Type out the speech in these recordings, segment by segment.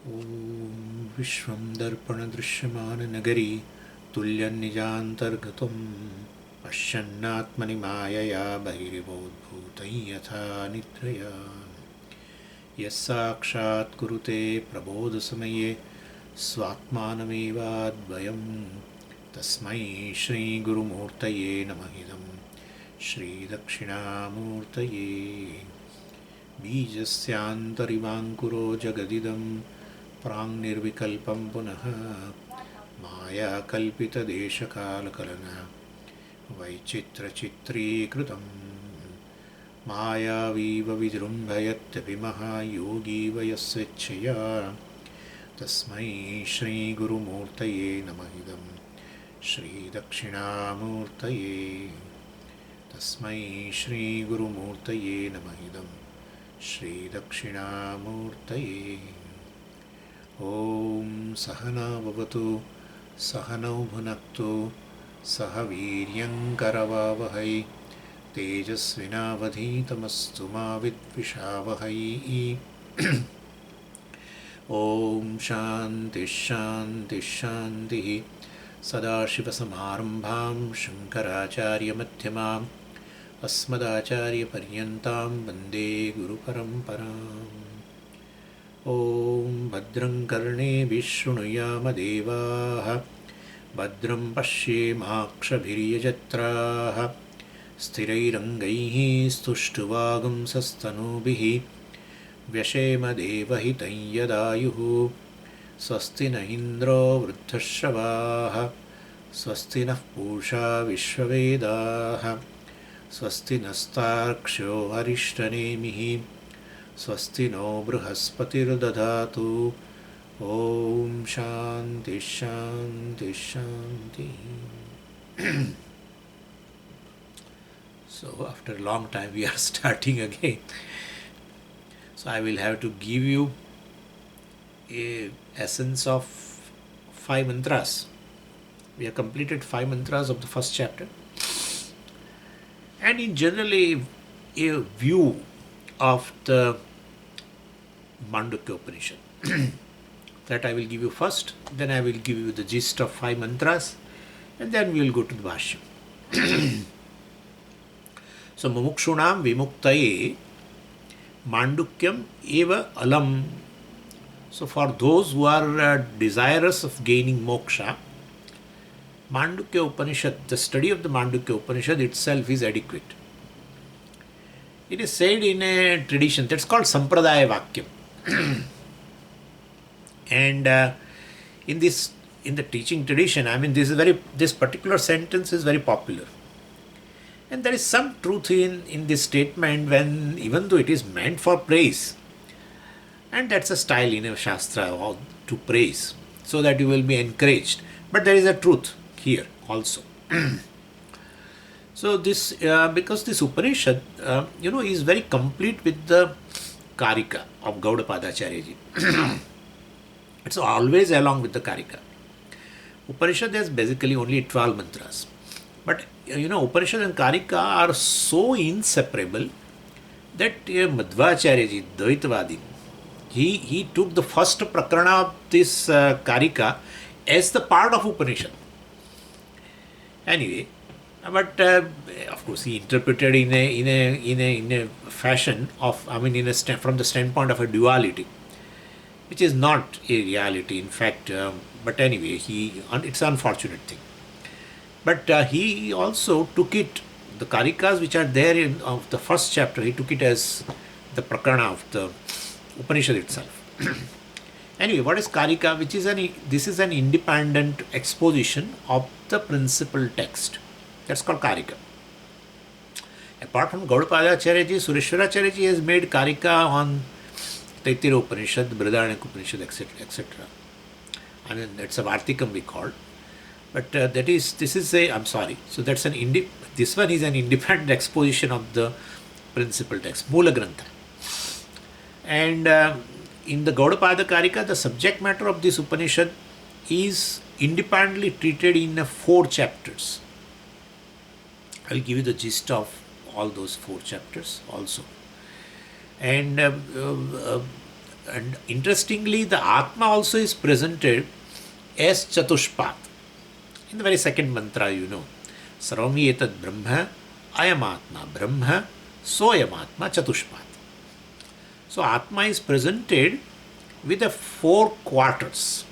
ॐ विश्वं दर्पणदृश्यमाननगरी तुल्यन्निजान्तर्गतं पश्यन्नात्मनि मायया बहिर्बोधभूतं यथा निद्रया यस्साक्षात् कुरुते प्रबोधसमये स्वात्मानमेवाद्वयं तस्मै श्रीगुरुमूर्तये नमः इदं श्रीदक्षिणामूर्तये बीजस्यान्तरिवाङ्कुरो जगदिदं प्राङ्निर्विकल्पं पुनः मायाकल्पितदेशकालकलना वैचित्रचित्रीकृतं मायावीव विजृम्भयत्यपि महायोगीव यस्वेच्छया तस्मै श्रीगुरुमूर्तये नमः इदं श्रीदक्षिणामूर्तये तस्मै श्रीगुरुमूर्तये नमः इदं श्रीदक्षिणामूर्तये ॐ सहना भवतु सहनौ भुनक्तु सह वीर्यङ्करवावहै तेजस्विनावधीतमस्तु मा विद्विषावहै ॐ शान्तिः शान्तिः शान्तिः सदाशिवसमारम्भां शङ्कराचार्यमध्यमाम् अस्मदाचार्यपर्यन्तां वन्दे गुरुपरम्पराम् ॐ भद्रं कर्णेभिः शृणुयामदेवाः भद्रं पश्येमाक्षभिर्यजत्राः स्थिरैरङ्गैः स्तुष्टुवागुंसस्तनूभिः व्यशेमदेवहितं यदायुः स्वस्ति न इन्द्रो वृद्धश्रवाः स्वस्ति नः पूषा विश्ववेदाः स्वस्ति नस्तार्क्ष्यो अरिष्टनेमिः स्वस्ति नो बृहस्पतिर्दधातु ॐ शान्ति शान्ति शान्ति. So after a long time we are starting again. So I will have to give you a essence of 5 mantras. We have completed 5 mantras of the first chapter. And in generally a view of the Mandukya Upanishad. That I will give you first, then I will give you the gist of 5 mantras, and then we will go to the Bhashya. So, Mumukshunam Vimuktaye Mandukyam Eva Alam. So, for those who are desirous of gaining moksha, Mandukya Upanishad, the study of the Mandukya Upanishad itself is adequate. It is said in a tradition that's called Sampradaya Vakyam. And in the teaching tradition, I mean, this particular sentence is very popular. And there is some truth in this statement when, even though it is meant for praise, and that's a style in a Shastra to praise, so that you will be encouraged. But there is a truth here also. So this, because this Upanishad, is very complete with the Karika of Gaudapada Karika. It's always along with the Karika. Upanishad has basically only 12 mantras. But, Upanishad and Karika are so inseparable that Madhvacharyaji, Dvaitavadi, he took the first Prakarana of this Karika as the part of Upanishad. Anyway, but of course he interpreted in a fashion of, from the standpoint of a duality, which is not a reality, in fact. But anyway, it's an unfortunate thing. But he also took it, the Karikas which are there of the first chapter, he took it as the Prakarana of the Upanishad itself. Anyway, what is Karika? This is an independent exposition of the principal text. That's called Karika. Apart from Gaudapada Karika, Sureshwaracharyaji has made Karika on Taittiriya Upanishad, Brihadaranyaka Upanishad, etc., etc. I mean, that's a Vartikam we call. But so this one is an independent exposition of the principal text, Moola Grantha. And in the Gaudapada Karika, the subject matter of this Upanishad is independently treated in 4 chapters. I will give you the gist of all those 4 chapters also. And And interestingly, the Atma also is presented as Chatushpath. In the very second mantra, Sarvami etad Brahma, Ayam Atma, Brahma, Soyam Atma, Chatushpath. So Atma is presented with the four quarters.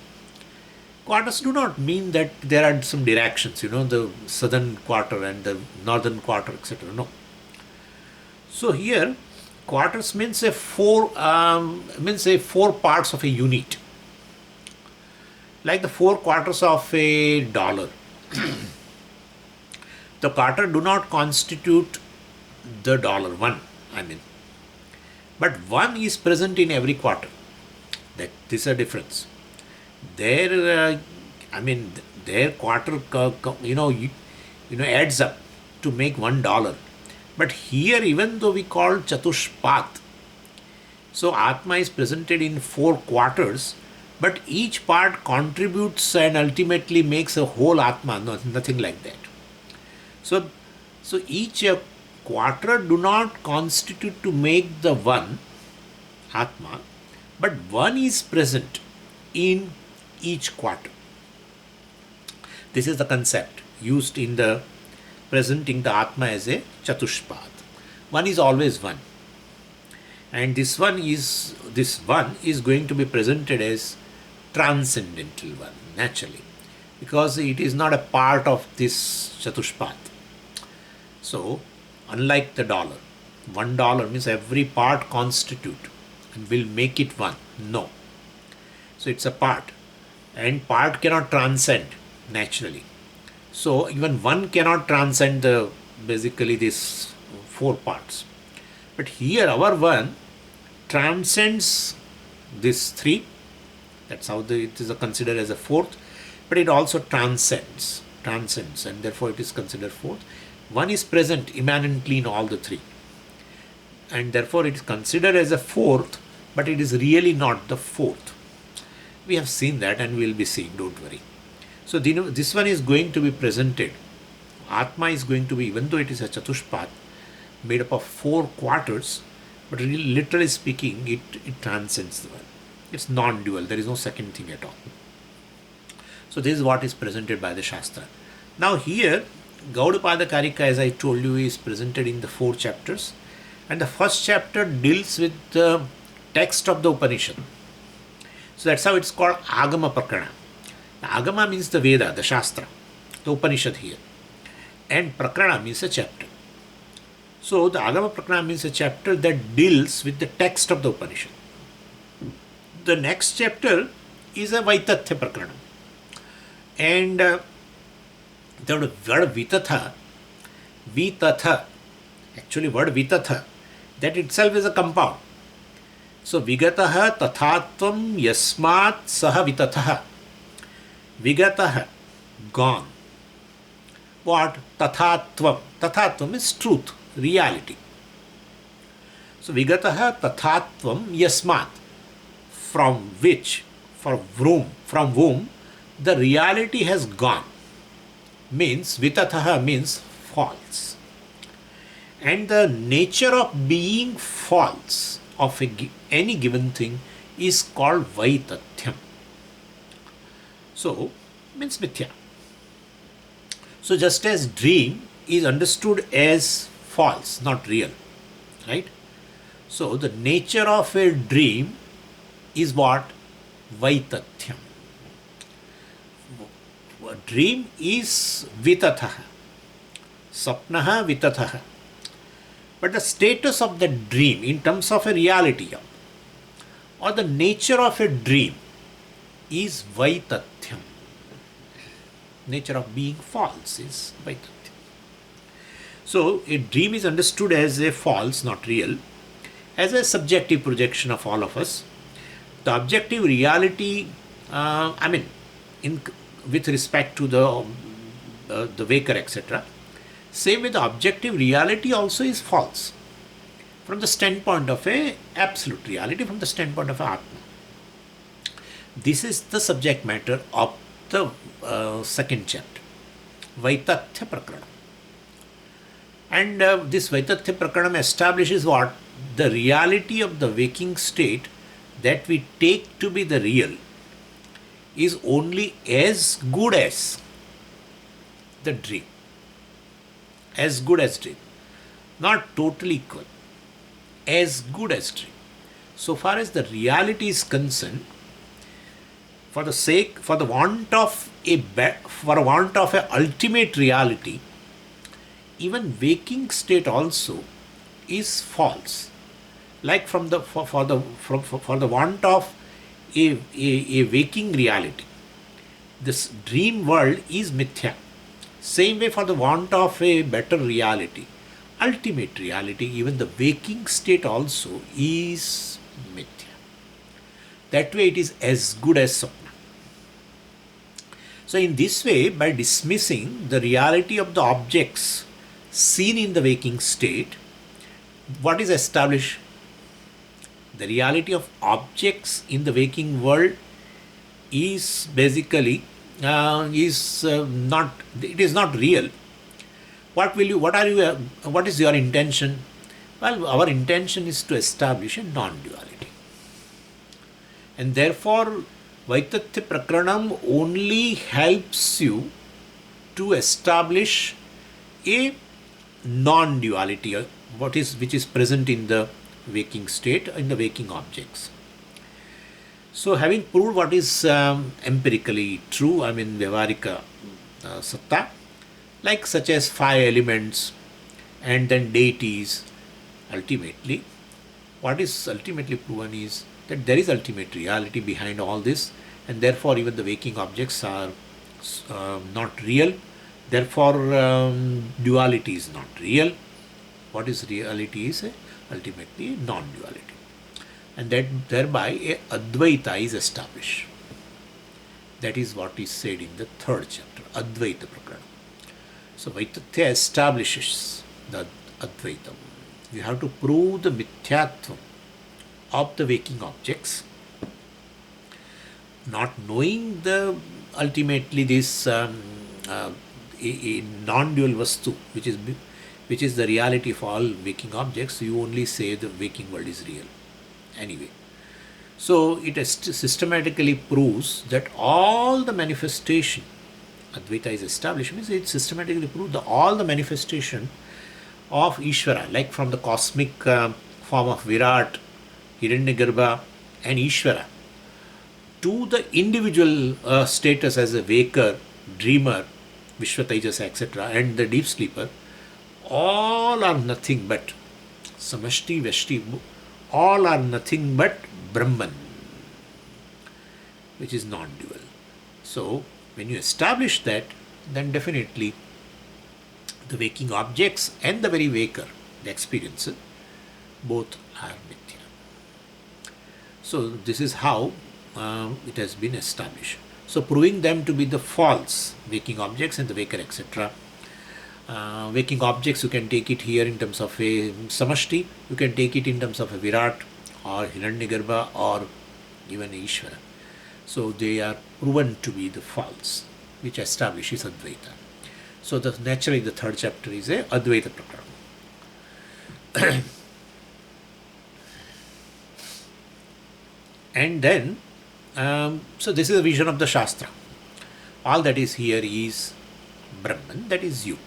Quarters do not mean that there are some directions, the southern quarter and the northern quarter, etc. No. So here, quarters means four parts of a unit, like the four quarters of a dollar. The quarter do not constitute the dollar one. But one is present in every quarter. That this is a difference. Their quarter, adds up to make $1. But here, even though we call Chatushpath, so Atma is presented in four quarters, but each part contributes and ultimately makes a whole Atma. No, nothing like that. So each quarter do not constitute to make the one Atma, but one is present in each quarter. This is the concept used in the presenting the Atma as a Chatushpath. One is always one. And this one is going to be presented as transcendental one, naturally, because it is not a part of this Chatushpath. So, unlike the dollar, $1 means every part constitute and will make it one. No. So it's a part, and part cannot transcend naturally. So even one cannot transcend basically these four parts. But here our one transcends these three. That's how it is considered as a fourth. But it also transcends, and therefore it is considered fourth. One is present immanently in all the three, and therefore it is considered as a fourth, but it is really not the fourth. We have seen that, and we will be seeing, don't worry. So this one is going to be presented. Atma is going to be, even though it is a Chatushpath, made up of four quarters, but literally speaking, it transcends the one. It's non-dual. There is no second thing at all. So this is what is presented by the Shastra. Now here, Gaudapada Karika, as I told you, is presented in the 4 chapters. And the first chapter deals with the text of the Upanishad. So that's how it's called Agama Prakarana. Agama means the Veda, the Shastra, the Upanishad here. And Prakarana means a chapter. So the Agama Prakarana means a chapter that deals with the text of the Upanishad. The next chapter is a Vaitathya Prakarana. And the word Vitatha, actually word Vitatha, that itself is a compound. So Vigataha tathatvam yasmat saha Vitatha. Vigataha, gone. What? Tathatvam. Tathatvam is truth, reality. So Vigataha tathatvam yasmat, from which, from whom the reality has gone. Means, Vitatha means false. And the nature of being false of any given thing is called Vaitathya. So, means mithya. So just as dream is understood as false, not real, right? So the nature of a dream is what? Vaitathya. Dream is Vitatha. Sapnaha Vitatha. But the status of the dream in terms of a reality or the nature of a dream is Vaitathya. Nature of being false is Vaitathya. So a dream is understood as a false, not real, as a subjective projection of all of us. The objective reality, with respect to the waker, etc. Same with the objective reality also is false from the standpoint of a absolute reality, from the standpoint of Atma. This is the subject matter of the second chapter, Vaitathya Prakarana. And this Vaitathya Prakarana establishes what? The reality of the waking state that we take to be the real is only as good as the dream. As good as dream. Not totally equal. As good as dream. So far as the reality is concerned, for the want of a ultimate reality, even waking state also is false. Like for the want of a waking reality, this dream world is mithya. Same way, for the want of a better reality, ultimate reality, even the waking state also is mithya. That way it is as good as Swapna. So in this way, by dismissing the reality of the objects seen in the waking state, what is established? The reality of objects in the waking world is basically not real. What is your intention? Well, our intention is to establish a non-duality. And therefore, Vaitathya Prakaranam only helps you to establish a non-duality, which is present in the waking state, in the waking objects. So, having proved what is empirically true, Vyavarika Satta, like such as 5 elements and then deities, ultimately, what is ultimately proven is that there is ultimate reality behind all this, and therefore even the waking objects are not real. Therefore, duality is not real. What is reality is ultimately non-duality. And that thereby a Advaita is established. That is what is said in the 3rd chapter, Advaita Prakarana. So Vaitathya establishes the Advaitam. You have to prove the mithyatvam of the waking objects, not knowing ultimately this a non-dual Vastu, which is the reality of all waking objects. You only say the waking world is real. Anyway, so it systematically proves that all the manifestation, Advaita is established, means it systematically proves all the manifestation of Ishvara, like from the cosmic form of Virat, Hiranyagarbha and Ishvara, to the individual status as a waker, dreamer, Vishwatajas, etc., and the deep sleeper, all are nothing but Samashti, Vashti, all are nothing but Brahman, which is non-dual. So, when you establish that, then definitely the waking objects and the very waker, the experiencer, both are mithya. So, this is how it has been established. So, proving them to be the false waking objects and the waker, etc. Waking objects, you can take it here in terms of a Samashti, you can take it in terms of a Virat or Hiranyagarbha or even Ishvara. So they are proven to be the false, which establishes Advaita. So naturally the 3rd chapter is a Advaita Prakarana. And then, so this is a vision of the Shastra. All that is here is Brahman, that is you.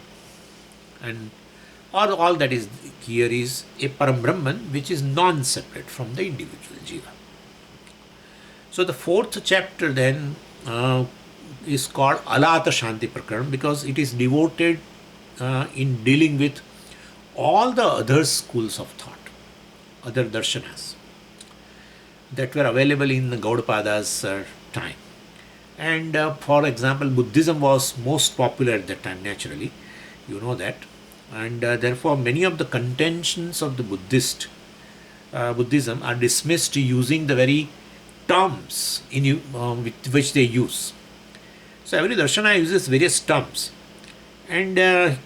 And all that is here is a Param Brahman, which is non-separate from the individual Jiva. So the 4th chapter then is called Alata Shanti Prakarana, because it is devoted in dealing with all the other schools of thought, other darshanas that were available in the Gaudapada's time. And for example, Buddhism was most popular at that time, naturally, you know that. And therefore many of the contentions of the Buddhism are dismissed using the very terms with which they use. So every darshana uses various terms, and the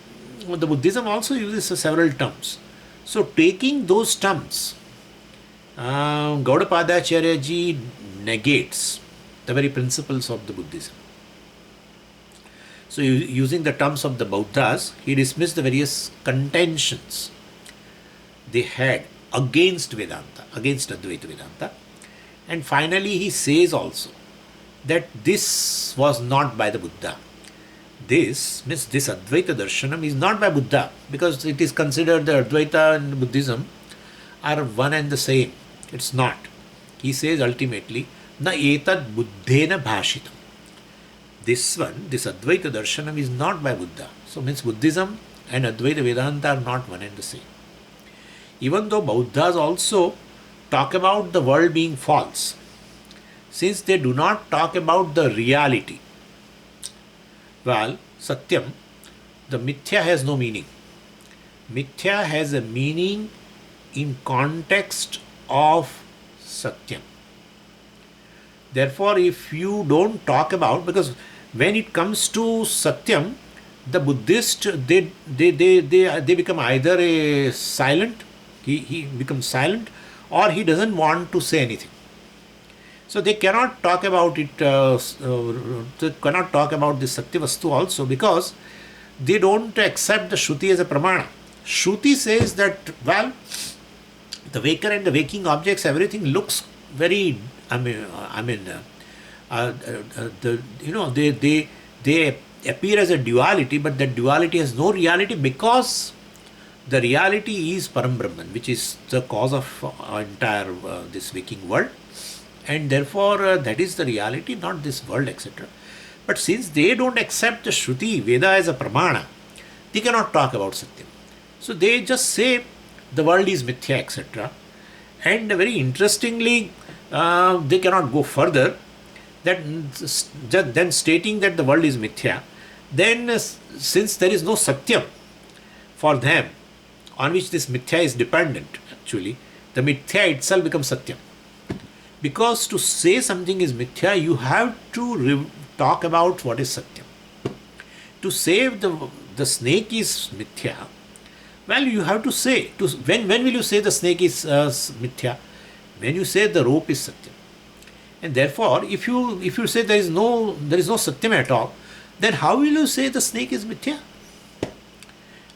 Buddhism also uses several terms. So taking those terms, Gaudapada Acharya negates the very principles of the Buddhism. So using the terms of the Buddhas, he dismissed the various contentions they had against Vedanta, against Advaita Vedanta, And finally he says also that this was not by the Buddha. This means this Advaita Darshanam is not by Buddha, because it is considered the Advaita and Buddhism are one and the same. It's not. He says ultimately, na etad buddhena bhashitam. This one, this Advaita Darshanam is not by Buddha. So means Buddhism and Advaita Vedanta are not one and the same. Even though Buddhas also talk about the world being false, since they do not talk about the reality, well, Satyam, the Mithya has no meaning. Mithya has a meaning in context of Satyam. Therefore, if you don't talk about, because when it comes to Satyam, the Buddhist, they become either a silent, he becomes silent, or he doesn't want to say anything. So they cannot talk about it, they cannot talk about the Satyavastu also, because they don't accept the Shruti as a pramana. Shruti says that, well, the waker and the waking objects, everything looks very, they appear as a duality, but that duality has no reality, because the reality is Param Brahman, which is the cause of entire this waking world. And therefore, that is the reality, not this world, etc. But since they don't accept the Shruti, Veda as a pramana, they cannot talk about Satyam. So they just say the world is mithya, etc. And very interestingly, they cannot go further than stating that the world is mithya. Then, since there is no Satyam for them, on which this mithya is dependent, actually, the mithya itself becomes Satyam. Because to say something is mithya, you have to talk about what is Satyam. To say the snake is mithya, well, you have to say, when will you say the snake is mithya? When you say the rope is Satyam. And therefore, if you say there is no Satyam at all, then how will you say the snake is mithya?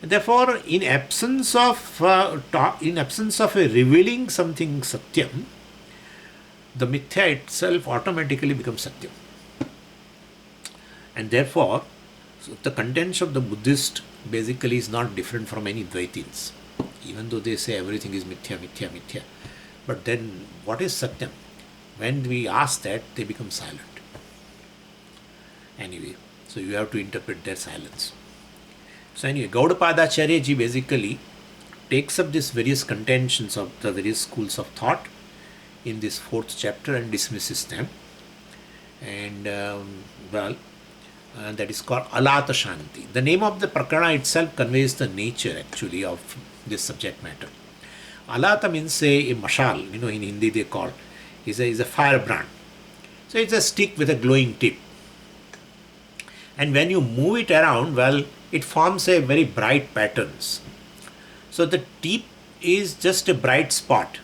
And therefore, in absence of a revealing something Satyam, the mithya itself automatically becomes Satyam. And therefore, so the contents of the Buddhist basically is not different from any Dvaitins, even though they say everything is mithya, mithya, mithya. But then, what is Satyam? When we ask that, they become silent. Anyway, so you have to interpret their silence. So anyway, Gaudapada Karika basically takes up these various contentions of the various schools of thought in this 4th chapter and dismisses them. And that is called Allata Shanti. The name of the Prakarana itself conveys the nature actually of this subject matter. Allata means a mashal, in Hindi they call, is a firebrand. So it's a stick with a glowing tip. And when you move it around, well, it forms a very bright patterns. So the tip is just a bright spot.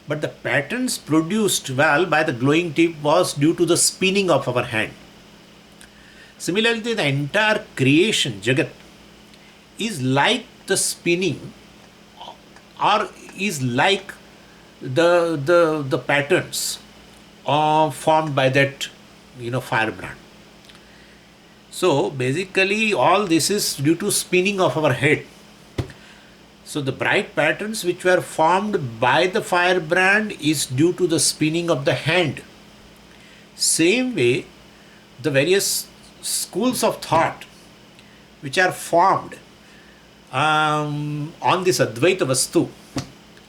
But the patterns produced, well, by the glowing tip was due to the spinning of our hand. Similarly, the entire creation, Jagat, is like the spinning, or is like the patterns formed by that firebrand. So basically all this is due to spinning of our head. So the bright patterns which were formed by the firebrand is due to the spinning of the hand. Same way, the various schools of thought which are formed on this Advaita Vastu.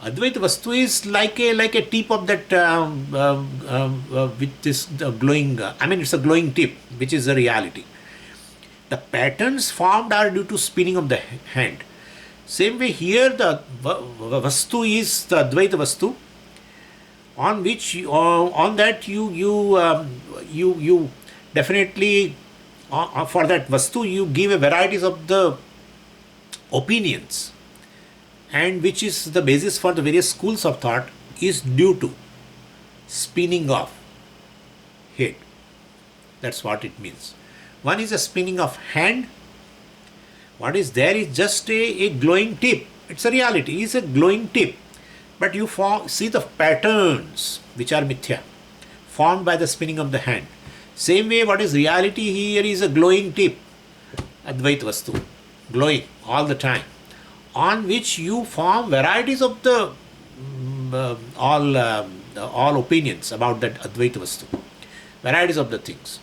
Advaita Vastu is like a tip of that with this glowing. It's a glowing tip, which is the reality. The patterns formed are due to spinning of the hand. Same way here, the Vastu is the Advaita Vastu, on which on that you definitely for that Vastu you give a varieties of the opinions, and which is the basis for the various schools of thought is due to spinning of head. That's what it means. One is a spinning of hand. What is there is just a glowing tip. It's a reality. It's a glowing tip. But you see the patterns which are mithya, formed by the spinning of the hand. Same way, what is reality here is a glowing tip, Advaita Vastu, glowing all the time, on which you form varieties of the all opinions about that Advaita Vastu, varieties of the things,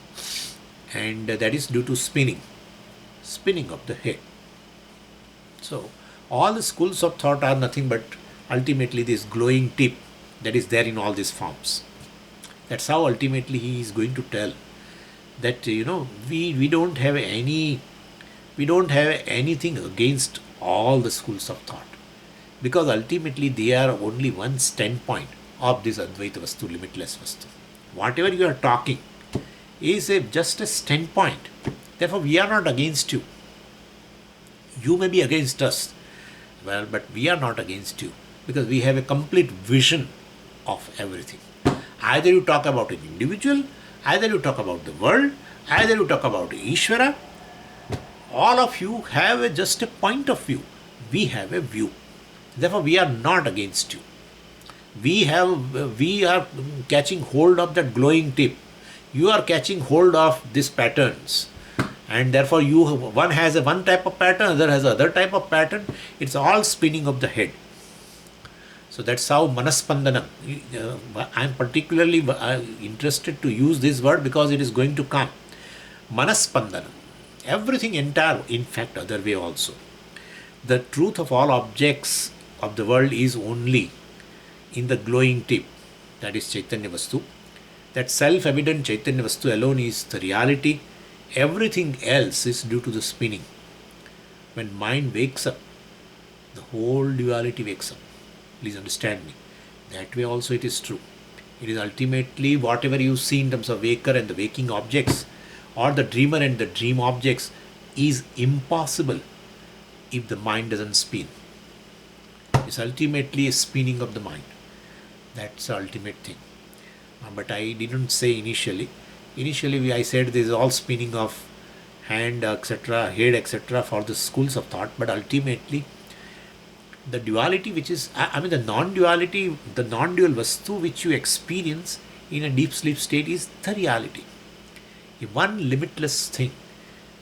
and that is due to spinning of the head. So all the schools of thought are nothing but ultimately this glowing tip that is there in all these forms. That's how ultimately he is going to tell that we don't have anything against all the schools of thought, because ultimately they are only one standpoint of this Advaita Vastu, limitless Vastu. Whatever you are talking is just a standpoint. Therefore, we are not against you. You may be against us, well, but we are not against you, because we have a complete vision of everything. Either you talk about an individual, either you talk about the world, either you talk about Ishvara, all of you have just a point of view. We have a view. Therefore, we are not against you. We are catching hold of that glowing tip. You are catching hold of these patterns. And therefore, one has one type of pattern, other has other type of pattern. It's all spinning of the head. So that's how Manaspandanam. I am particularly interested to use this word because it is going to come. Manaspandanam. Everything entire, in fact, other way also. The truth of all objects of the world is only in the glowing tip, that is Chaitanya Vastu. That self-evident Chaitanya Vastu alone is the reality. Everything else is due to the spinning. When mind wakes up, the whole duality wakes up. Please understand me. That way also it is true. It is ultimately whatever you see in terms of waker and the waking objects, or the dreamer and the dream objects, is impossible if the mind doesn't spin. It's ultimately a spinning of the mind. That's the ultimate thing. But I didn't say initially. Initially I said this is all spinning of hand, etc., head, etc. for the schools of thought. But ultimately the duality which is, the non-duality, the non-dual Vastu which you experience in a deep sleep state is the reality. One limitless thing,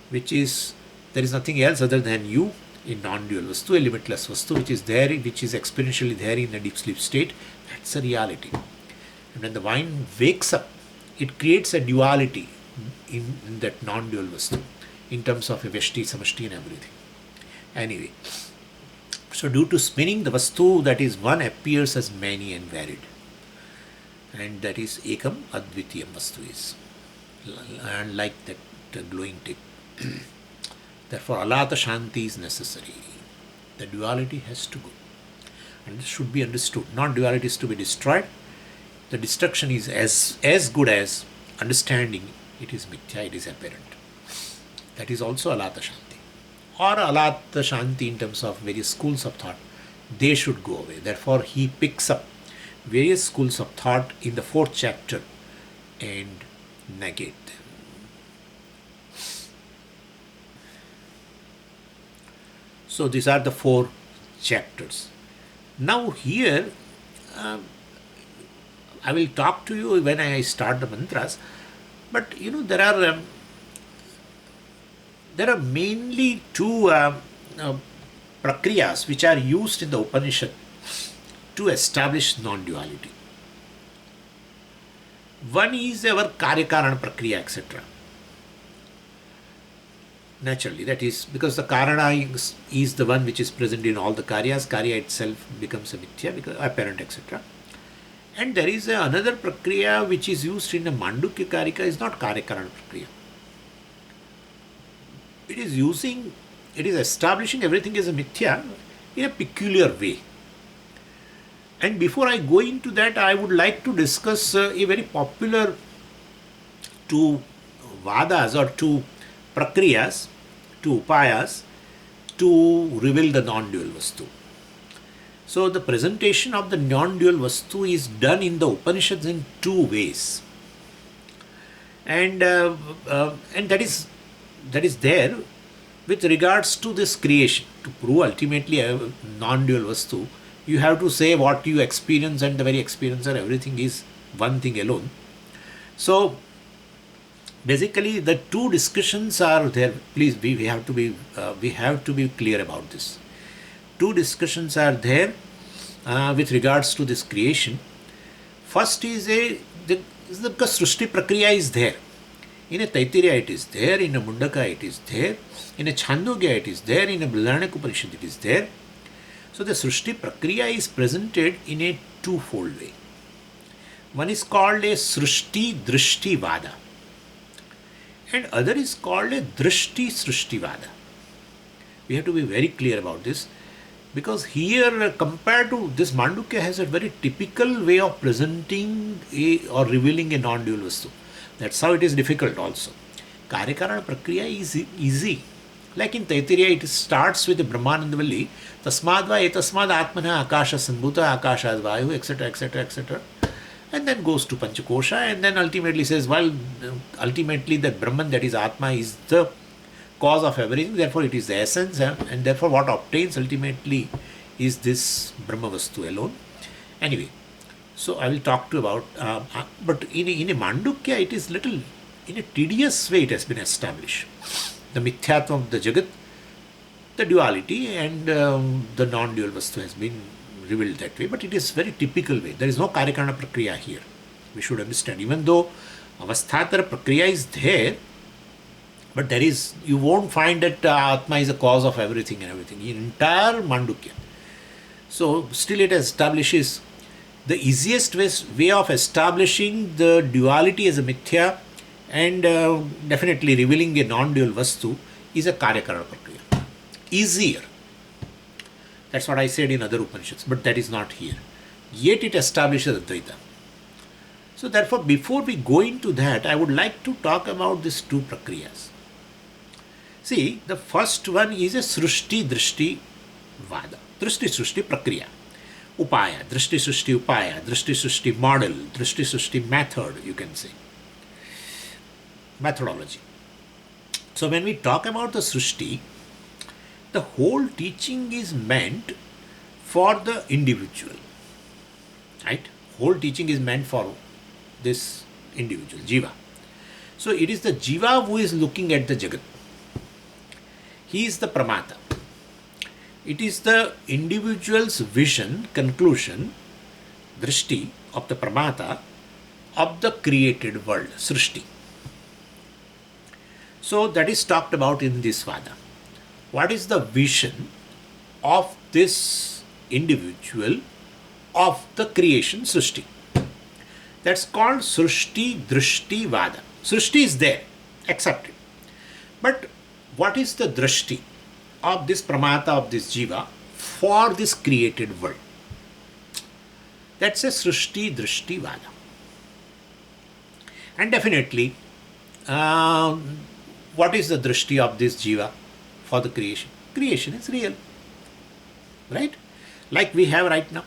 which is, there is nothing else other than you in non-dual Vastu, a limitless Vastu which is there, which is experientially there in a deep sleep state. That's a reality. And when the mind wakes up, it creates a duality in that non-dual Vastu in terms of a Veshti, Samashti and everything. Anyway, so due to spinning, the Vastu that is one appears as many and varied. And that is Ekam Advitiyam Vastu is. And like that glowing tip. Therefore, Alata Shanti is necessary. The duality has to go. And this should be understood. Non-duality is to be destroyed. The destruction is as good as understanding it is mithya, it is apparent. That is also Alata Shanti. Or Alata Shanti in terms of various schools of thought. They should go away. Therefore, he picks up various schools of thought in the 4th chapter and negate them. So these are the 4 chapters. Now here, I will talk to you when I start the mantras, but there are mainly 2 prakriyas which are used in the Upanishad to establish non-duality. One is our Karyakarana Prakriya, etc. Naturally, that is because the Karana is the one which is present in all the Karyas. Karya itself becomes a mithya, because apparent, etc. And there is another Prakriya which is used in the Mandukya Karika, is not Karyakarana Prakriya. It is establishing everything as a mithya in a peculiar way. And before I go into that, I would like to discuss a very popular 2 Vadas or 2 Prakriyas, 2 Upayas to reveal the non-dual Vastu. So the presentation of the non-dual Vastu is done in the Upanishads in 2 ways. And that is there with regards to this creation, to prove ultimately a non-dual Vastu You have to say what you experience, and the very experiencer, everything is one thing alone. So basically, the two discussions are there. Please, we have to be clear about this. Two discussions are there with regards to this creation. First is because Srishti Prakriya is there. In a Taittiriya it is there, in a Mundaka it is there, in a Chandogya it is there, in a Brihadaranyaka Upanishad it is there. So the Srishti Prakriya is presented in a twofold way. One is called a Srishti-Drishti Vada, and other is called a Drishti-Srishti Vada. We have to be very clear about this, because here, compared to this, Mandukya has a very typical way of presenting or revealing a non-dual Vastu. That's how it is difficult also. Karyakarana Prakriya is easy. Like in Taittiriya, it starts with the Brahmanandavalli, Tasmadva etasmad atmana akasha sambhuta akashad vayu, etc., etc., etc., and then goes to Panchakosha, and then ultimately says, well, ultimately that Brahman, that is Atma, is the cause of everything, therefore it is the essence, and therefore what obtains ultimately is this Brahma Vastu alone. Anyway, so I will talk to you about, but in a Mandukya, it is little, in a tedious way it has been established. The Mithyatva of the Jagat, the duality, and the non-dual Vastu has been revealed that way, but it is very typical way. There is no Karyakarana Prakriya here. We should understand, even though Avasthatara Prakriya is there, but there is, you won't find that Atma is the cause of everything and everything in entire Mandukya. So still it establishes the easiest way of establishing the duality as a mithya and definitely revealing a non-dual Vastu is a Karyakarana Prakriya. Easier. That's what I said in other Upanishads, but that is not here. Yet it establishes Advaita. So therefore, before we go into that, I would like to talk about these two Prakriyas. See, the first one is a Srishti-Drishti Vada. Drishti-Srishti Prakriya. Upaya, Drishti-Srishti Upaya, Drishti-Srishti model, Drishti-Srishti method, you can say. Methodology. So when we talk about the Srishti, the whole teaching is meant for the individual. Right? Whole teaching is meant for this individual, Jiva. So it is the Jiva who is looking at the Jagat. He is the Pramata. It is the individual's vision, conclusion, Drishti of the Pramata of the created world, Srishti. So that is talked about in this Vada. What is the vision of this individual of the creation Srishti? That's called Srishti-Drishti Vada. Srishti is there, accepted. But what is the Drishti of this Pramata, of this Jiva for this created world? That's a Srishti-Drishti Vada. And definitely, what is the Drishti of this Jiva for the creation? Creation is real. Right? Like we have right now.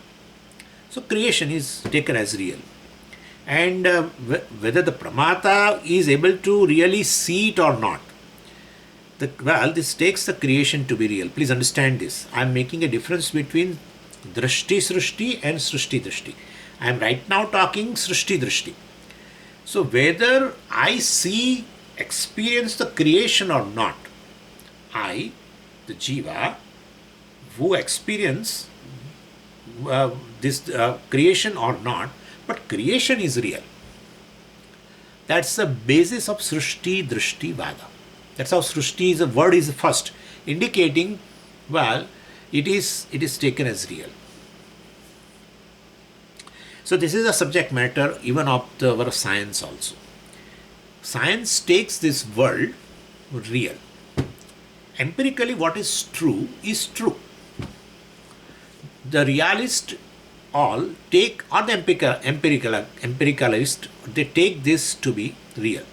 So creation is taken as real. And whether the Pramata is able to really see it or not, this takes the creation to be real. Please understand this. I am making a difference between Drishti-Srishti and Srishti-Drishti. I am right now talking Srishti-Drishti. So whether I see, experience the creation or not, I, the Jiva, who experience this creation or not, but creation is real. That's the basis of Srishti-Drishti Vada. That's how Srishti is, a word is first, indicating, well, it is taken as real. So this is a subject matter even of our science also. Science takes this world real. Empirically, what is true is true. The realist all take, or the empiricalist, they take this to be real.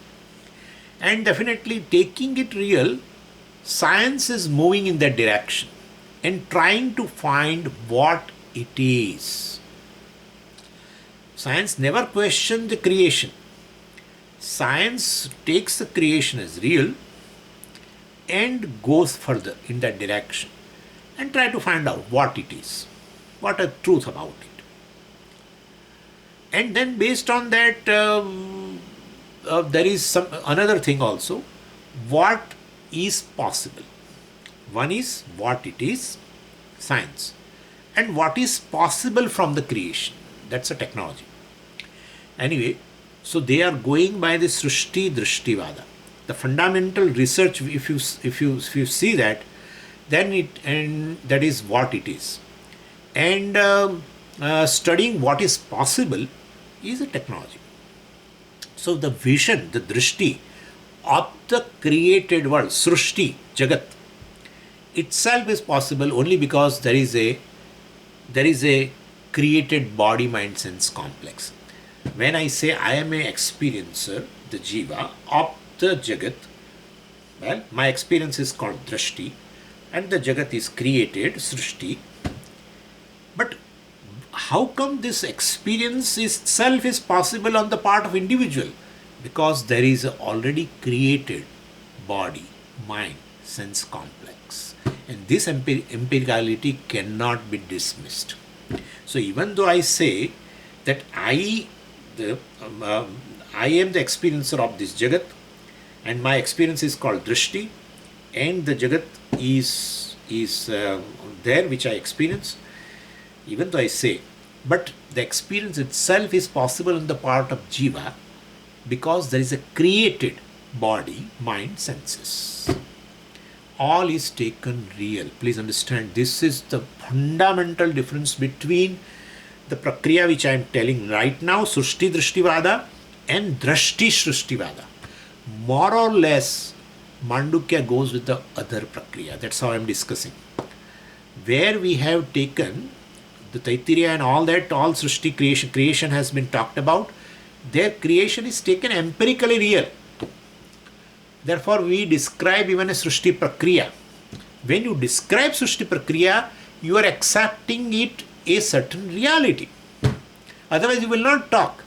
And definitely taking it real, science is moving in that direction and trying to find what it is. Science never questions the creation. Science takes the creation as real and goes further in that direction and try to find out what it is. what a truth about it. And then based on that, there is some another thing also. What is possible? One is what it is, science, and what is possible from the creation. That's a technology. Anyway, so they are going by the Srishti-Drishti Vada. The fundamental research, if you see that, then and that is what it is. And studying what is possible is a technology. So the vision, the drishti of the created world, Srishti, Jagat, itself is possible only because there is a created body, mind, sense complex. When I say I am a experiencer, the jiva of the Jagat, well, my experience is called drishti, and the Jagat is created, Srishti. But how come this experience itself is possible on the part of individual? Because there is already created body, mind, sense complex. And this empiricality cannot be dismissed. So even though I say that I am the experiencer of this Jagat, and my experience is called Drishti, and the Jagat is there which I experience, even though I say, but the experience itself is possible on the part of Jiva because there is a created body, mind, senses. All is taken real. Please understand, this is the fundamental difference between the Prakriya which I am telling right now, Srishti-Drishti Vada and Drishti-Srishti Vada. More or less, Mandukya goes with the other Prakriya. That's how I am discussing. Where we have taken the Taittiriya and all that, all Srishti creation has been talked about. Their creation is taken empirically real. Therefore, we describe even a Srishti Prakriya. When you describe Srishti Prakriya, you are accepting it a certain reality. Otherwise, you will not talk.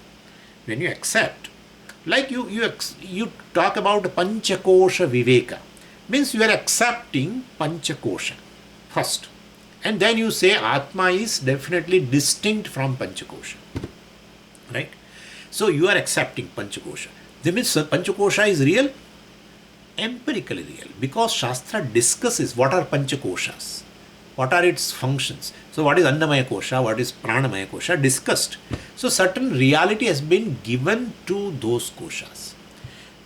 When you accept, like you talk about Panchakosha Viveka, means you are accepting Panchakosha first. And then you say Atma is definitely distinct from Panchakosha. Right? So you are accepting Panchakosha. That means Panchakosha is real, empirically real. Because Shastra discusses what are Panchakoshas, what are its functions. So what is Annamaya Kosha, what is Pranamaya Kosha, discussed. So certain reality has been given to those koshas.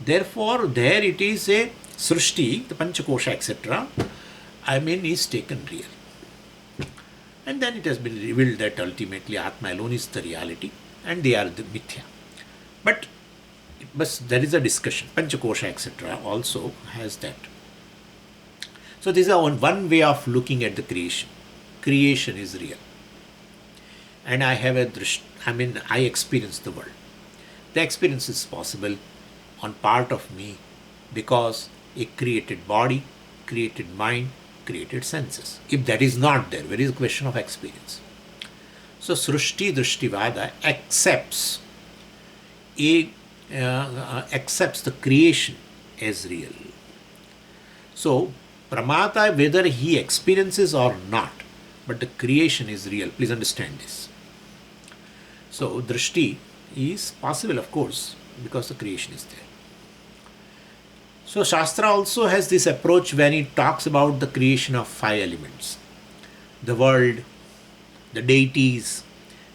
Therefore, there it is a Srishti, the Panchakosha, etc. Is taken real. And then it has been revealed that ultimately Atma alone is the reality and they are the mithya. But there is a discussion. Panchakosha, etc. also has that. So this is one way of looking at the creation. Creation is real. And I have I experience the world. The experience is possible on part of me because a created body, created mind, created senses. If that is not there, where is the question of experience? So Srishti-Drishti Vada accepts the creation as real. So Pramata, whether he experiences or not, but the creation is real. Please understand this. So Drishti is possible, of course, because the creation is there. So Shastra also has this approach when it talks about the creation of 5 elements. The world, the deities,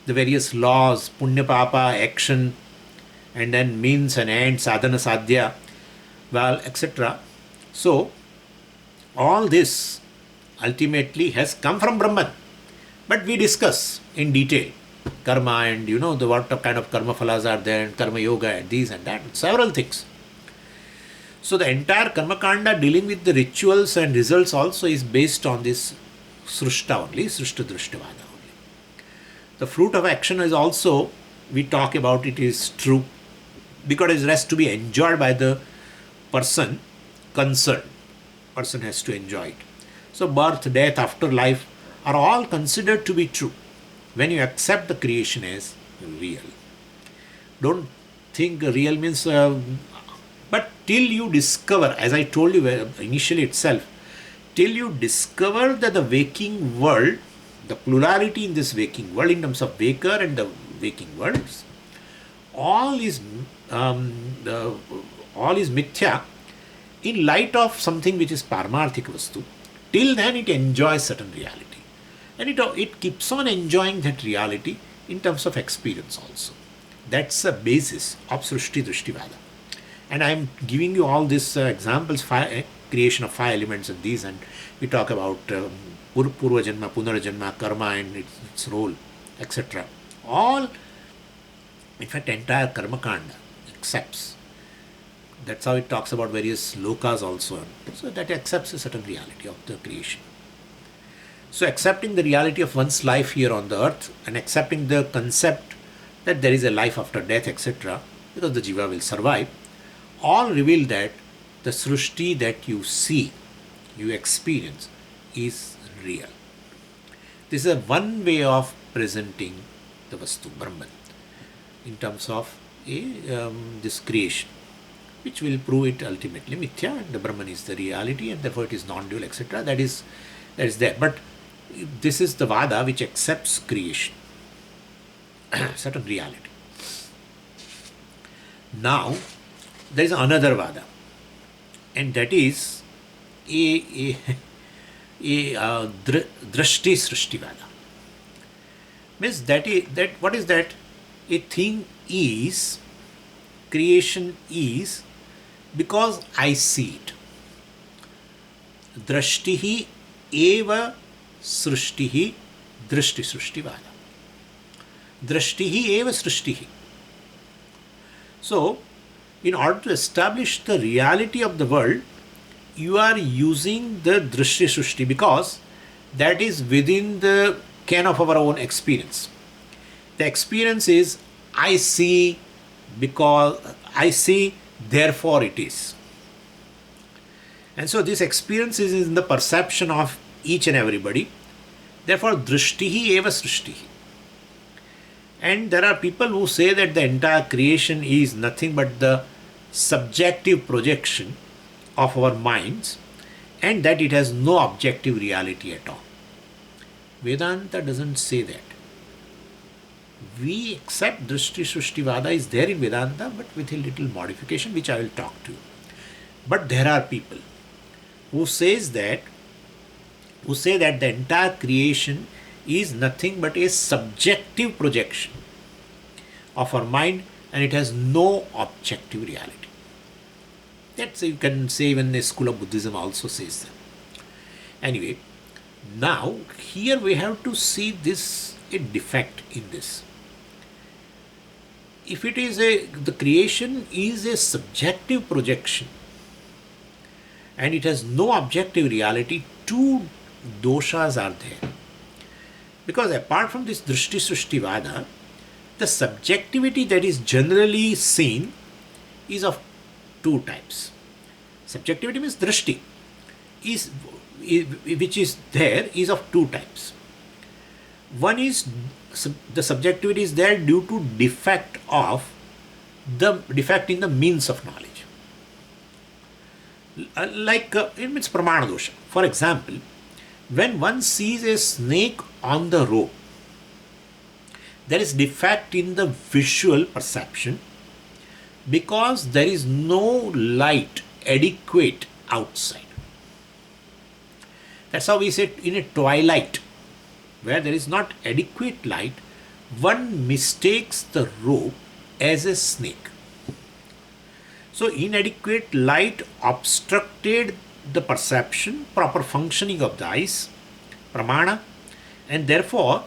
the various laws, punya papa, action, and then means and ends, sadhana sadhya, etc. So all this ultimately has come from Brahman. But we discuss in detail karma and the what kind of karma phalas are there, and karma yoga and these and that, several things. So the entire karma kanda dealing with the rituals and results also is based on this Srishta only, Srishti-Drishti Vada only. The fruit of action is also, we talk about it, is true because it has to be enjoyed by the person concerned. Person has to enjoy it. So birth, death, afterlife are all considered to be true when you accept the creation as real. Don't think real means, but till you discover, as I told you initially itself, till you discover that the waking world the plurality in this waking world, in terms of waker and the waking worlds, all is mithya in light of something which is Paramarthik Vastu. Till then it enjoys certain reality. And it keeps on enjoying that reality in terms of experience also. That's the basis of Srishti-Drishti Vada. And I am giving you all these examples, creation of 5 elements and these, and we talk about Purva Janma, Punarjanma, Karma and its role, etc. All, in fact, entire Karma Kanda accepts. That's how it talks about various lokas also. So that accepts a certain reality of the creation. So accepting the reality of one's life here on the earth and accepting the concept that there is a life after death, etc., because the jiva will survive, all reveal that the Srishti that you see, you experience, is real. This is one way of presenting the Vastu, Brahman, in terms of this creation, which will prove it ultimately mithya, and the Brahman is the reality, and therefore it is non-dual, etc. That is there. But this is the Vada which accepts creation, certain reality. Now, there is another Vada, and that is a Drishti-Srishti Vada. Means that what is that? A thing is, creation is, because I see it. Drashtihi eva Srishtihi Drishti-Srishti Vada. Drashtihi eva Srishtihi. So, in order to establish the reality of the world, you are using the Drishti-Srishti because that is within the ken of our own experience. The experience is, I see because I see, therefore it is. And so this experience is in the perception of each and everybody. Therefore, Drishtihi eva Srishtihi. And there are people who say that the entire creation is nothing but the subjective projection of our minds and that it has no objective reality at all. Vedanta doesn't say that. We accept Drishti-Srishti Vada is there in Vedanta, but with a little modification which I will talk to you. But there are people who say that the entire creation is nothing but a subjective projection of our mind and it has no objective reality. That's, you can say, even the school of Buddhism also says that. Anyway, now here we have to see a defect in this. If it is the creation is a subjective projection and it has no objective reality, 2 doshas are there. Because apart from this Drishti-Srishti Vada, the subjectivity that is generally seen is of 2 types. Subjectivity means Drishti, which is there, is of 2 types. One is the subjectivity is there due to defect in the means of knowledge. It means pramana dosha. For example, when one sees a snake on the rope, there is defect in the visual perception because there is no light adequate outside. That's how we say in a twilight, where there is not adequate light, one mistakes the rope as a snake. So inadequate light obstructed the perception, proper functioning of the eyes, pramana, and therefore,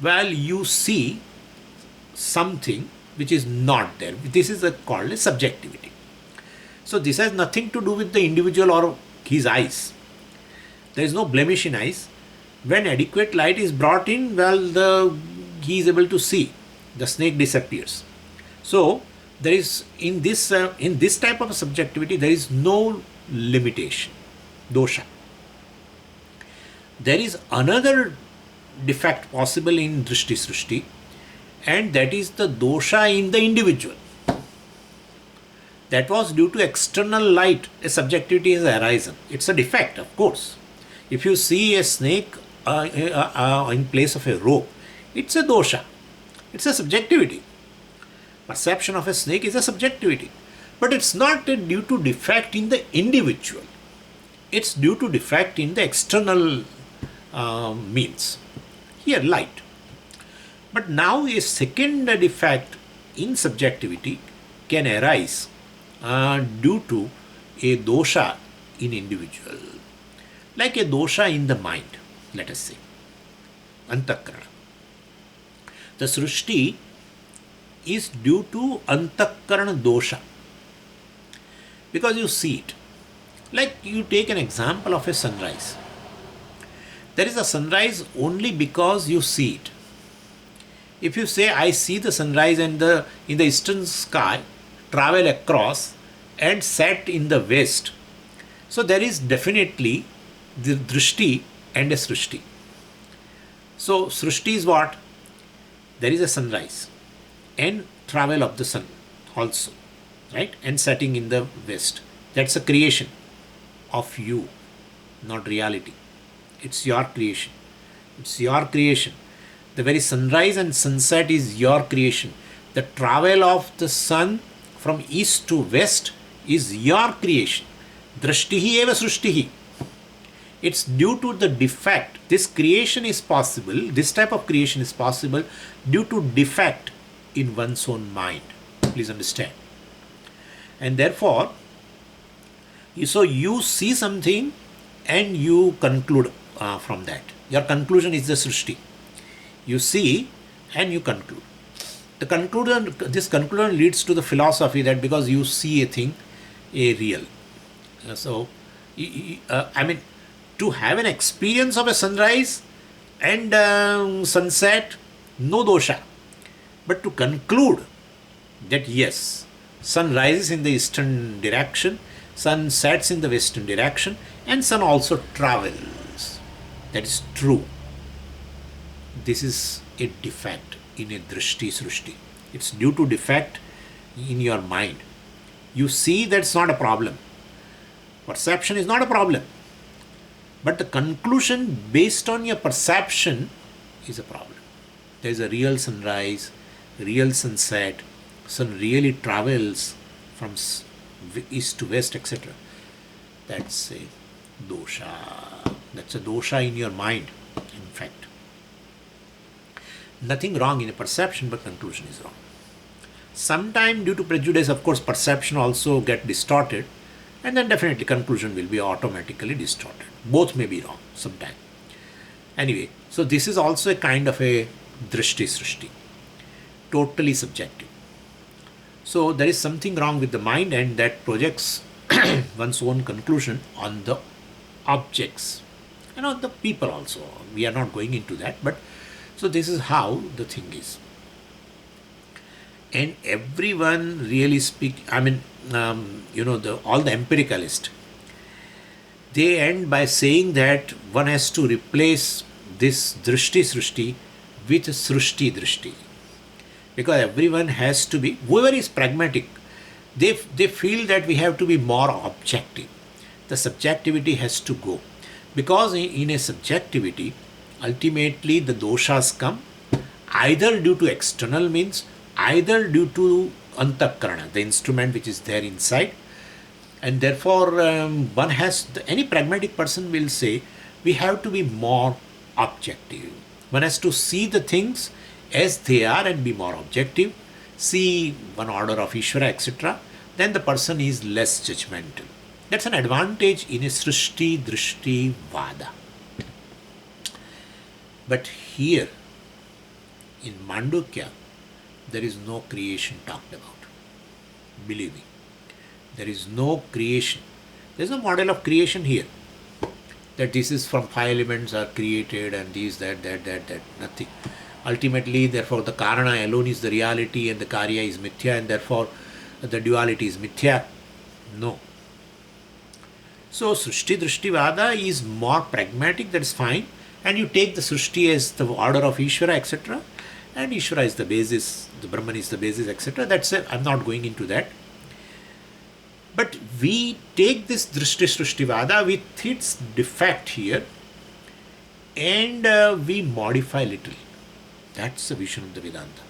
while you see something which is not there, this is called a subjectivity. So this has nothing to do with the individual or his eyes. There is no blemish in eyes. When adequate light is brought in, he is able to see. The snake disappears. So there is in this type of subjectivity there is no limitation, dosha. There is another defect possible in Drishti-Srishti, and that is the dosha in the individual. That was due to external light, a subjectivity has arisen. It's a defect, of course. If you see a snake in place of a rope, it's a dosha. It's a subjectivity. Perception of a snake is a subjectivity. But it's not due to defect in the individual. It's due to defect in the external means. Here, light. But now a second defect in subjectivity can arise due to a dosha in individual. Like a dosha in the mind, let us say. Antakarana. The Srishti is due to Antakarana dosha. Because you see it. Like you take an example of a sunrise. There is a sunrise only because you see it. If you say, I see the sunrise and in the eastern sky, travel across and set in the west. So there is definitely the Drishti and a Srishti. So Srishti is what? There is a sunrise and travel of the sun also, right? And setting in the west. That's a creation of you, not reality. It's your creation. It's your creation. The very sunrise and sunset is your creation. The travel of the sun from east to west is your creation. Drashtihi eva srishtihi. It's due to the defect. This creation is possible, this type of creation is possible due to defect in one's own mind. Please understand. And therefore, so you see something and you conclude from that. Your conclusion is the Srishti. You see and you conclude. This conclusion leads to the philosophy that because you see a thing, a real. To have an experience of a sunrise and sunset, no dosha. But to conclude that yes, sun rises in the eastern direction, sun sets in the western direction, and sun also travels. That is true. This is a defect in a Drishti-Srishti. It's due to defect in your mind. You see that's not a problem. Perception is not a problem. But the conclusion based on your perception is a problem. There is a real sunrise, real sunset, sun really travels from east to west, etc. That's a dosha. That's a dosha in your mind, in fact. Nothing wrong in a perception, but conclusion is wrong. Sometime due to prejudice, of course, perception also get distorted, and then definitely conclusion will be automatically distorted. Both may be wrong sometime. Anyway, so this is also a kind of a Drishti-Srishti. Totally subjective. So there is something wrong with the mind, and that projects one's own conclusion on the objects. The people also. We are not going into that, but so this is how the thing is. And everyone really all the empiricalists, they end by saying that one has to replace this Drishti-Srishti with Srishti-Drishti. Because everyone has to be, whoever is pragmatic, they feel that we have to be more objective. The subjectivity has to go. Because in a subjectivity, ultimately the doshas come either due to external means, either due to antakarana, the instrument which is there inside. And therefore, any pragmatic person will say, we have to be more objective. One has to see the things as they are and be more objective, see one order of Ishvara, etc. Then the person is less judgmental. That's an advantage in a Srishti-Drishti Vada. But here, in Mandukya, there is no creation talked about. Believe me. There is no creation. There is no model of creation here. That this is from 5 elements are created and these, that, nothing. Ultimately, therefore, the Karana alone is the reality and the Karya is mithya, and therefore the duality is mithya. No. So, Srishti-Drishti Vada is more pragmatic, that is fine. And you take the Srishti as the order of Ishvara, etc. And Ishvara is the basis, the Brahman is the basis, etc. That's it. I'm not going into that. But we take this Drishti-Srishti Vada with its defect here and we modify little. That's the vision of the Vedanta.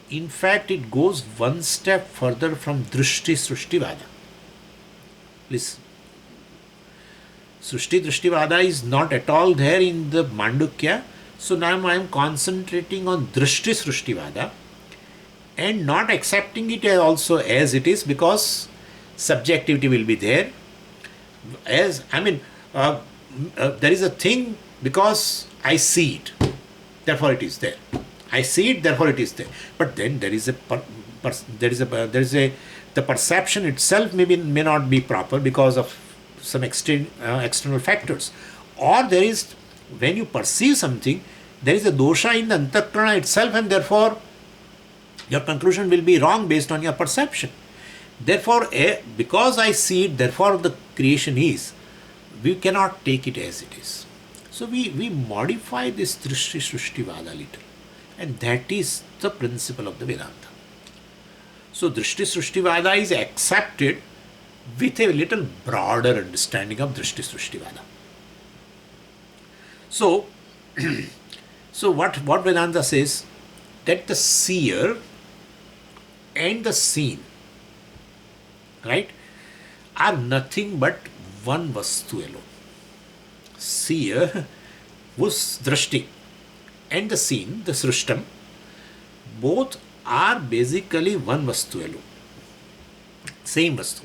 In fact, it goes one step further from Drishti-Srishti Vada. Listen. Srishti-Drishti Vada is not at all there in the Mandukya. So now I am concentrating on Drishti-Srishti Vada and not accepting it also as it is, because subjectivity will be there. There is a thing because I see it, therefore it is there. I see it, therefore it is there. But then the perception itself may not be proper because of some external factors. Or there is, when you perceive something, there is a dosha in the antakarana itself, and therefore your conclusion will be wrong based on your perception. Therefore, because I see it, therefore the creation is, we cannot take it as it is. So we modify this Drishti-Srishti Vada little, and that is the principle of the Vedanta. So Drishti-Srishti Vada is accepted with a little broader understanding of Drishti-Srishti Vada. So, what Vedanta says, that the seer and the seen, right, are nothing but one Vastu alone. Seer, whose Drishti, and the seen, the Srishtam, both are basically one Vastu alone. Same Vastu.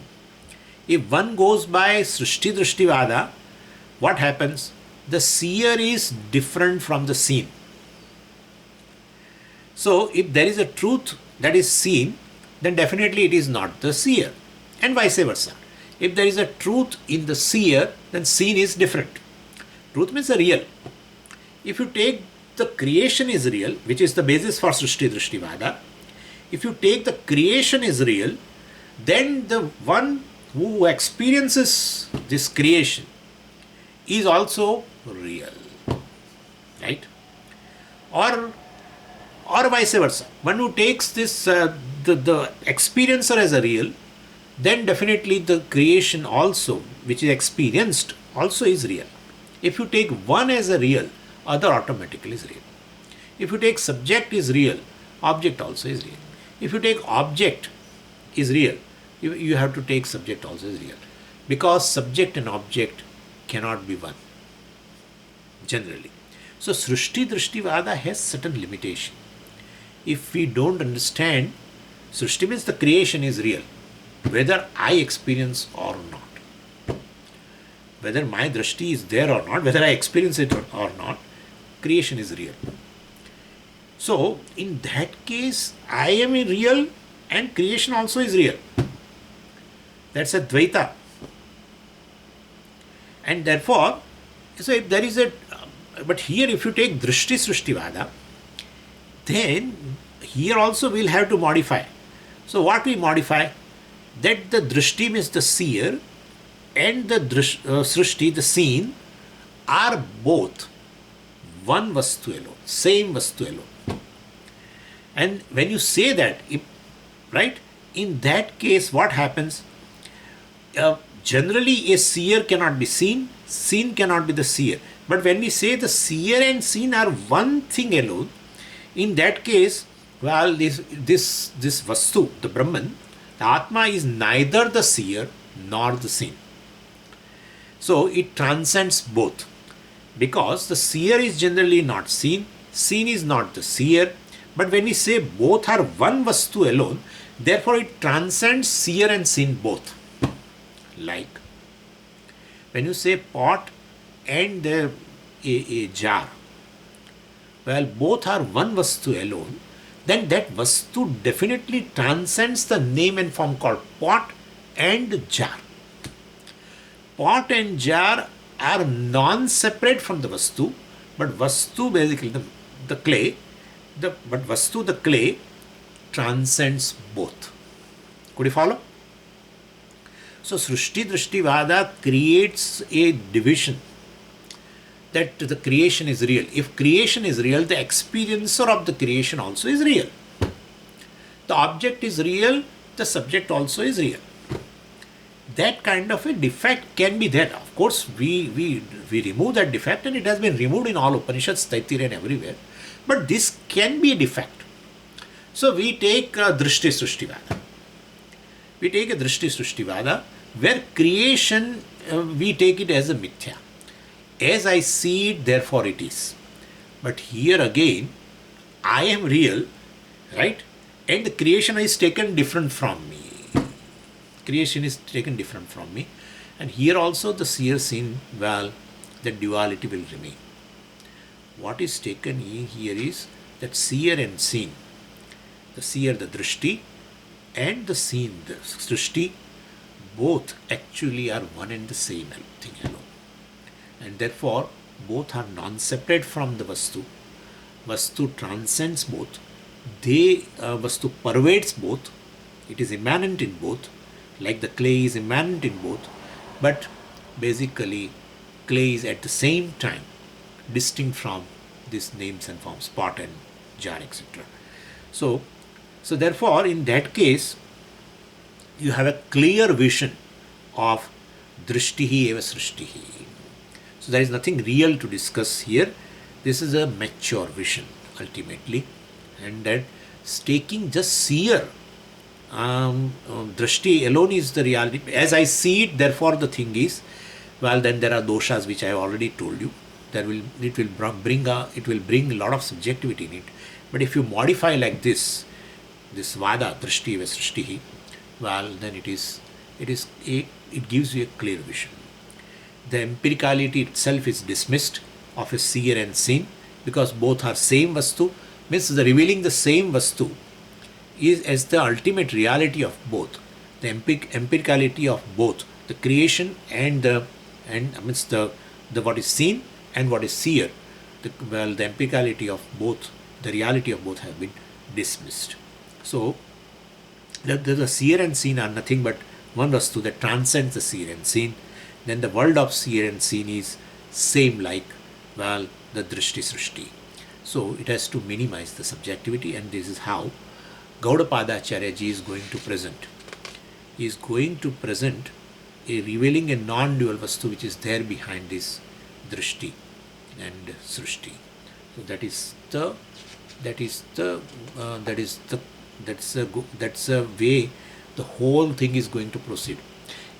If one goes by Srishti-Drishti Vada, what happens? The seer is different from the seen. So, if there is a truth that is seen, then definitely it is not the seer, and vice versa. If there is a truth in the seer, then seen is different. Truth means the real. If you take the creation is real, which is the basis for Srishti-Drishti Vada, if you take the creation is real, then the one who experiences this creation is also real, right? Or vice versa. One who takes this the experiencer as a real, then definitely the creation also, which is experienced, also is real. If you take one as a real, other automatically is real. If you take subject is real, object also is real. If you take object is real, you have to take subject also as real, because subject and object cannot be one generally. So Srishti-Drishti Vada has certain limitation. If we don't understand, Srishti means the creation is real, whether I experience or not. Whether my Drishti is there or not, whether I experience it or not, creation is real. So, in that case, I am real and creation also is real. That's Advaita. And therefore, so if there is but here if you take Drishti-Srishti Vada, then here also we'll have to modify. So what we modify? That the Drishti means the seer and the Srishti, the seen, are both one Vastu alone, same Vastu alone. And when you say that, right, in that case what happens? Generally a seer cannot be seen cannot be the seer. But when we say the seer and seen are one thing alone, in that case, well, this Vastu, the Brahman, the Atma is neither the seer nor the seen. So it transcends both, because the seer is generally not seen is not the seer. But when we say both are one Vastu alone, therefore it transcends seer and seen both. Like when you say pot and a jar, well, both are one Vastu alone, then that Vastu definitely transcends the name and form called pot and jar. Pot and jar are non-separate from the Vastu, but Vastu basically the clay, but Vastu the clay transcends both. Could you follow? So Srishti-Drishti Vada creates a division that the creation is real. If creation is real, the experiencer of the creation also is real. The object is real, the subject also is real. that kind of a defect can be there. Of course, we remove that defect, and it has been removed in all Upanishads, Taittiriya and everywhere. But this can be a defect. So we take Drishti-Srishti Vada. We take a Drishti-Srishti Vada where creation, we take it as a mithya. As I see it, therefore it is. But here again, I am real, right? And the creation is taken different from me. Creation is taken different from me. And here also the seer seen, well, the duality will remain. What is taken in here is that seer and seen. The seer, the drishti, and the seen, the srishti, both actually are one and the same thing alone. And therefore, both are non-separate from the Vastu. Vastu transcends both. Vastu pervades both. It is immanent in both. Like the clay is immanent in both. But basically, clay is at the same time distinct from these names and forms, pot and jar, etc. So therefore, in that case, you have a clear vision of drishtihi eva srishtihi. So there is nothing real to discuss here. This is a mature vision ultimately, and that taking just seer, drishti alone is the reality. As I see it, therefore the thing is. Well, then there are doshas which I have already told you. It will bring a lot of subjectivity in it. But if you modify like this vada drishti eva srishtihi, well, then it gives you a clear vision. The empiricality itself is dismissed of a seer and seen, because both are same Vastu, means the revealing the same Vastu is as the ultimate reality of both. The empiricality of both, the creation and amidst the what is seen and what is seer, the empiricality of both, the reality of both have been dismissed. So the seer and seen are nothing but one Vastu that transcends the seer and seen. Then the world of seer and seen is same like, well, the Drishti-Srishti. So it has to minimize the subjectivity, and this is how Gaudapada Acharya is going to present. He is going to present revealing a non-dual Vastu which is there behind this Drishti and Srishti. So that's a way the whole thing is going to proceed.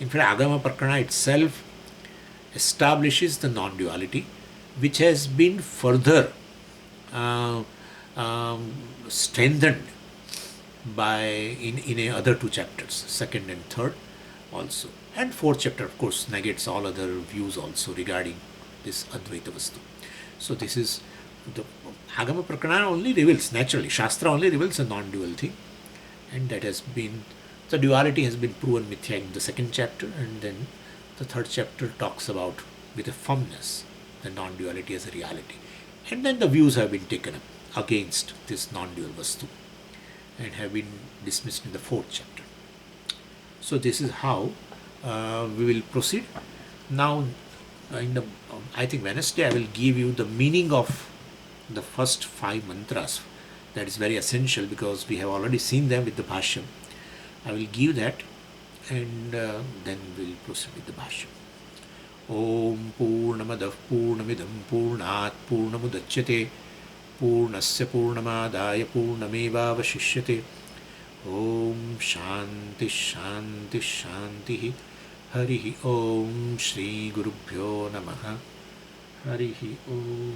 In fact, Agama Prakarana itself establishes the non-duality, which has been further strengthened in other two chapters, second and third also. And fourth chapter, of course, negates all other views also regarding this Advaita Vastu. So this is the Agama Prakarana only reveals, naturally, Shastra only reveals a non-dual thing, and that has been, the duality has been proven mithya in the second chapter, and then the third chapter talks about with a firmness the non-duality as a reality. And then the views have been taken up against this non-dual Vastu and have been dismissed in the fourth chapter. So this is how we will proceed. Now, I think Wednesday I will give you the meaning of the first 5 mantras. That is very essential because we have already seen them with the Bhashyam. I will give that, and then we will proceed with the Bhashyam. Om Purnamadav Purnamidam Purnat Purnamudachyate Purnasya Purnamadaya Purnameva Vashishyate. Om Shanti Shanti Shanti. Harihi Om Shri Gurubhyo Namaha. Harihi Om.